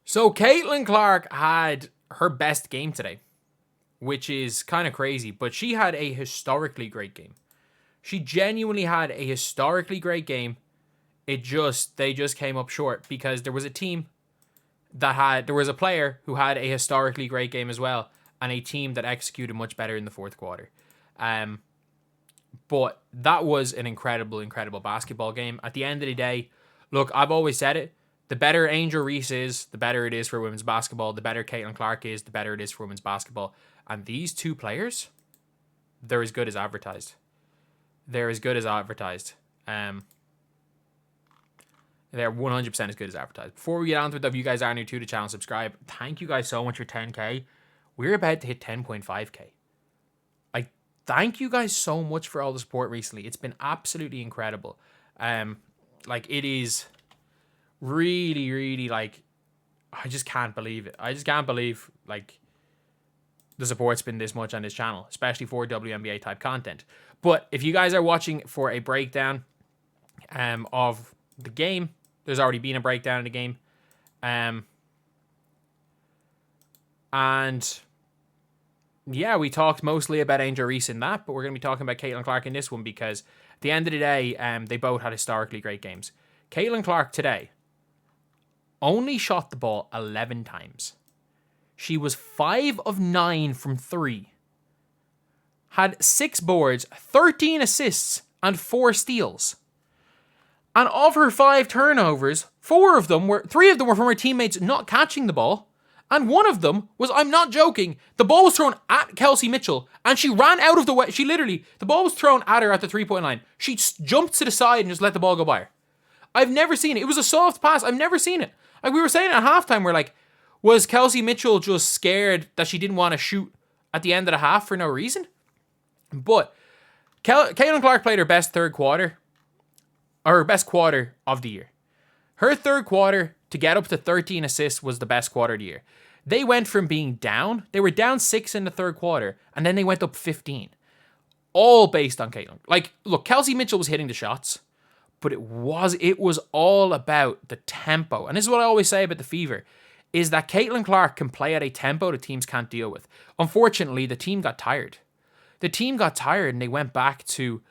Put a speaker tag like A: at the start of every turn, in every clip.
A: So Caitlin Clark had her best game today, which is kind of crazy, but she had a historically great game. She genuinely had a historically great game. They just came up short because there was a player who had a historically great game as well, and a team that executed much better in the fourth quarter. But that was an incredible, incredible basketball game. At the end of the day, look, I've always said it. The better Angel Reese is, the better it is for women's basketball. The better Caitlin Clark is, the better it is for women's basketball. And these two players, they're as good as advertised. They're as good as advertised. They're 100% as good as advertised. Before we get on to it, if you guys are new to the channel, subscribe. Thank you guys so much for 10K. We're about to hit 10.5K. Thank you guys so much for all the support recently. It's been absolutely incredible. It is really, really, I just can't believe it. I just can't believe, the support's been this much on this channel, especially for WNBA type content. But if you guys are watching for a breakdown of the game, there's already been a breakdown of the game. And yeah, we talked mostly about Angel Reese in that, but we're going to be talking about Caitlin Clark in this one because at the end of the day, they both had historically great games. Caitlin Clark today only shot the ball 11 times. She was 5 of 9 from 3. Had 6 boards, 13 assists, and 4 steals. And of her 5 turnovers, 3 of them were from her teammates not catching the ball. And one of them was, I'm not joking, the ball was thrown at Kelsey Mitchell and she ran out of the way. The ball was thrown at her at the 3-point line. She jumped to the side and just let the ball go by her. I've never seen it. It was a soft pass. I've never seen it. We were saying at halftime, we're like, was Kelsey Mitchell just scared that she didn't want to shoot at the end of the half for no reason? But Caitlin Clark played her best third quarter, or her best quarter of the year. Her third quarter to get up to 13 assists was the best quarter of the year. They went from being down, they were down 6 in the third quarter, and then they went up 15. All based on Caitlin. Look, Kelsey Mitchell was hitting the shots, but it was all about the tempo. And this is what I always say about the Fever, is that Caitlin Clark can play at a tempo the teams can't deal with. Unfortunately, the team got tired. The team got tired and they went back to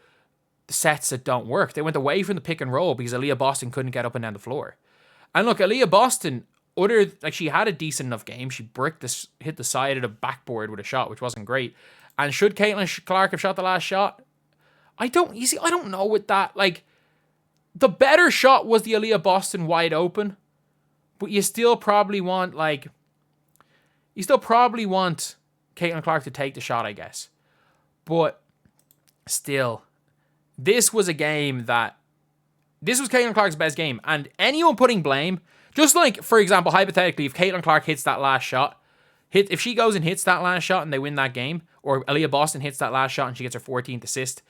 A: sets that don't work. They went away from the pick and roll because Aaliyah Boston couldn't get up and down the floor. And look, Aaliyah Boston, she had a decent enough game. She hit the side of the backboard with a shot, which wasn't great. And should Caitlin Clark have shot the last shot? I don't know with that. The better shot was the Aaliyah Boston wide open, but you still probably want Caitlin Clark to take the shot, I guess. But still, this was Caitlin Clark's best game. And anyone putting blame, just for example, hypothetically, if Caitlin Clark hits that last shot, if she goes and hits that last shot and they win that game, or Aaliyah Boston hits that last shot and she gets her 14th assist,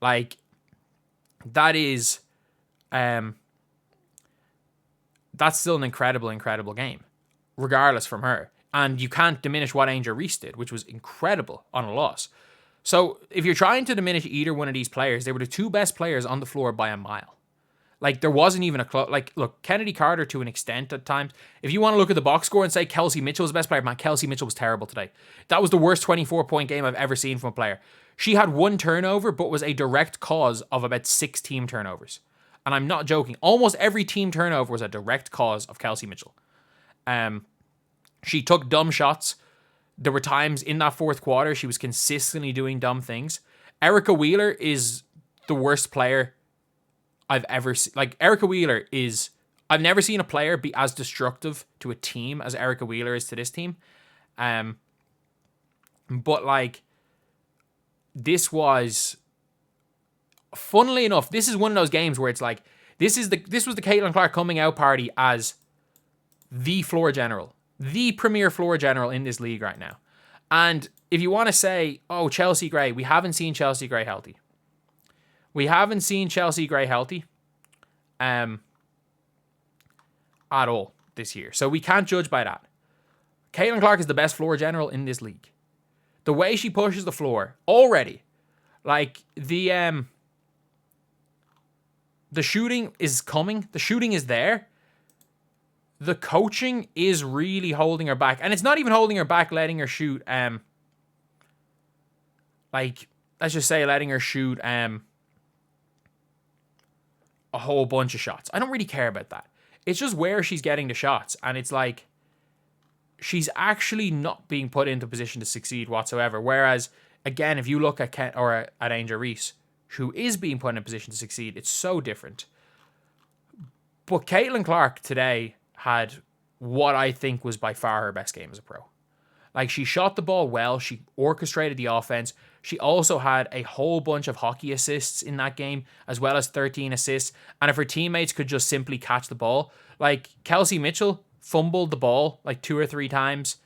A: that is, that's still an incredible, incredible game, regardless from her. And you can't diminish what Angel Reese did, which was incredible on a loss. So if you're trying to diminish either one of these players, they were the 2 best players on the floor by a mile. There wasn't even a close. Look, Kennedy Carter to an extent at times. If you want to look at the box score and say Kelsey Mitchell was the best player, man, Kelsey Mitchell was terrible today. That was the worst 24-point game I've ever seen from a player. She had 1 turnover, but was a direct cause of about 6 team turnovers. And I'm not joking. Almost every team turnover was a direct cause of Kelsey Mitchell. She took dumb shots. There were times in that fourth quarter she was consistently doing dumb things. Erica Wheeler is the worst player I've ever seen. Erica Wheeler is... I've never seen a player be as destructive to a team as Erica Wheeler is to this team. But, this was... Funnily enough, this is one of those games where it's this was the Caitlin Clark coming out party as the floor general. The premier floor general in this league right now. And if you want to say, oh, Chelsea Gray, we haven't seen Chelsea Gray healthy. At all this year. So we can't judge by that. Caitlin Clark is the best floor general in this league. The way she pushes the floor already, the shooting is coming. The shooting is there. the coaching is really holding her back. And it's not even holding her back, letting her shoot, let's just say letting her shoot a whole bunch of shots. I don't really care about that. It's just where she's getting the shots. And it's like, she's actually not being put into a position to succeed whatsoever. Whereas, again, if you look at at Angel Reese, who is being put in a position to succeed, it's so different. But Caitlin Clark today had what I think was by far her best game as a pro. Like, she shot the ball well. She orchestrated the offense. She also had a whole bunch of hockey assists in that game, as well as 13 assists. And if her teammates could just simply catch the ball, like Kelsey Mitchell fumbled the ball like 2 or 3 times.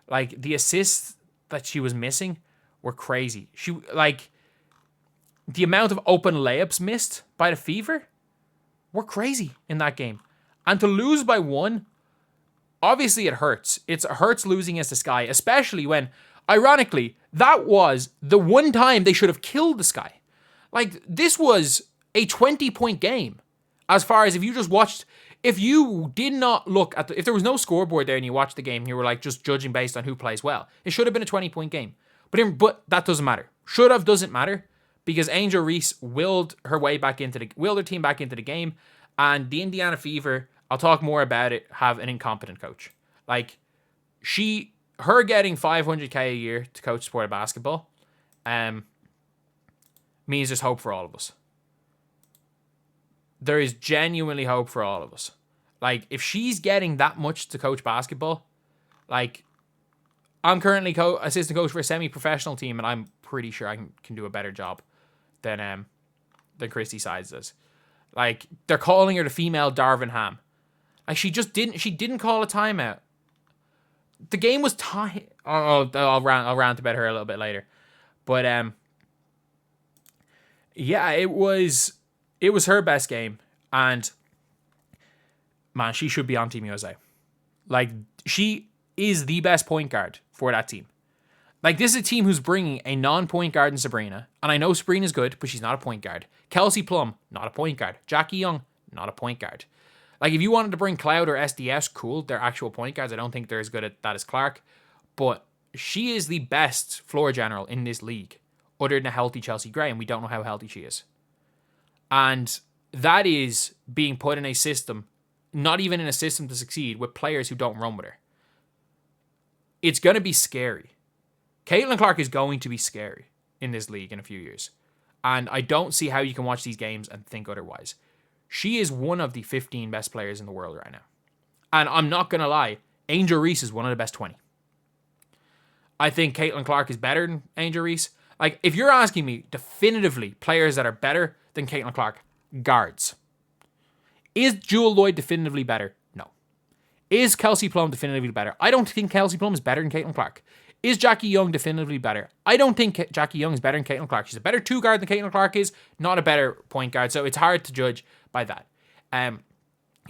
A: Like, the assists that she was missing were crazy. The amount of open layups missed by the Fever were crazy in that game. And to lose by 1, obviously it hurts. It hurts losing against the Sky, especially when, ironically, that was the one time they should have killed the Sky. Like, this was a 20-point game. As far as if you just watched, if you did not look at if there was no scoreboard there and you watched the game and you were like just judging based on who plays well, it should have been a 20-point game. But that doesn't matter. Should have doesn't matter, because Angel Reese willed her team back into the game, and the Indiana Fever, I'll talk more about it, have an incompetent coach. Like, her getting $500K a year to coach sport of basketball means there's hope for all of us. There is genuinely hope for all of us. Like, if she's getting that much to coach basketball, like, I'm currently assistant coach for a semi-professional team, and I'm pretty sure I can do a better job than Christy Sides does. Like, they're calling her the female Darvin Ham. Like, she didn't call a timeout. The game was tied. I'll rant about her a little bit later. But yeah, it was her best game, and man, she should be on Team USA. Like, she is the best point guard for that team. Like, this is a team who's bringing a non-point guard in Sabrina, and I know Sabrina's good, but she's not a point guard. Kelsey Plum, not a point guard. Jackie Young, not a point guard. Like, if you wanted to bring Cloud or SDS, cool, they're actual point guards. I don't think they're as good at that as Clark, but she is the best floor general in this league, other than a healthy Chelsea Gray, and we don't know how healthy she is. And that is being put in a system, not even in a system to succeed, with players who don't run with her. It's going to be scary. Caitlin Clark is going to be scary in this league in a few years. And I don't see how you can watch these games and think otherwise. She is one of the 15 best players in the world right now. And I'm not going to lie, Angel Reese is one of the best 20. I think Caitlin Clark is better than Angel Reese. Like, if you're asking me definitively players that are better than Caitlin Clark, guards. Is Jewel Lloyd definitively better? No. Is Kelsey Plum definitively better? I don't think Kelsey Plum is better than Caitlin Clark. Is Jackie Young definitively better? I don't think Jackie Young is better than Caitlin Clark. She's a better 2-guard than Caitlin Clark is, not a better point guard, so it's hard to judge by that.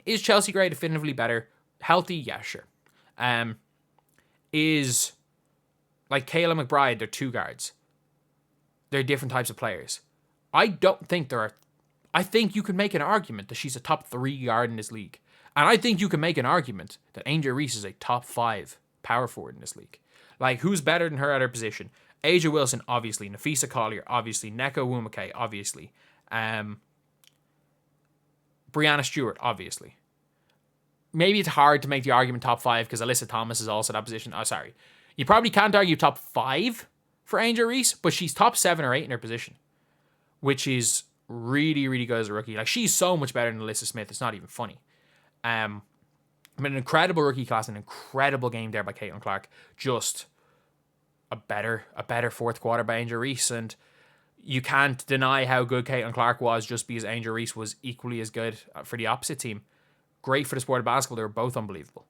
A: Is Chelsea Gray definitively better? Healthy? Yeah, sure. Is, like, Kayla McBride, they're 2 guards. They're different types of players. I don't think there are... I think you could make an argument that she's a top 3 guard in this league. And I think you can make an argument that Angel Reese is a top 5 power forward in this league. Like, who's better than her at her position? Aja Wilson, obviously. Nafisa Collier, obviously. Neko Wumake, obviously. Breanna Stewart, obviously. Maybe it's hard to make the argument top 5 because Alyssa Thomas is also that position. Oh, sorry. You probably can't argue top 5 for Angel Reese, but she's top 7 or 8 in her position, which is really, really good as a rookie. Like, she's so much better than Alyssa Smith. It's not even funny. An incredible rookie class, an incredible game there by Caitlin Clark. Just a better fourth quarter by Angel Reese, and you can't deny how good Caitlin Clark was just because Angel Reese was equally as good for the opposite team. Great for the sport of basketball. They were both unbelievable.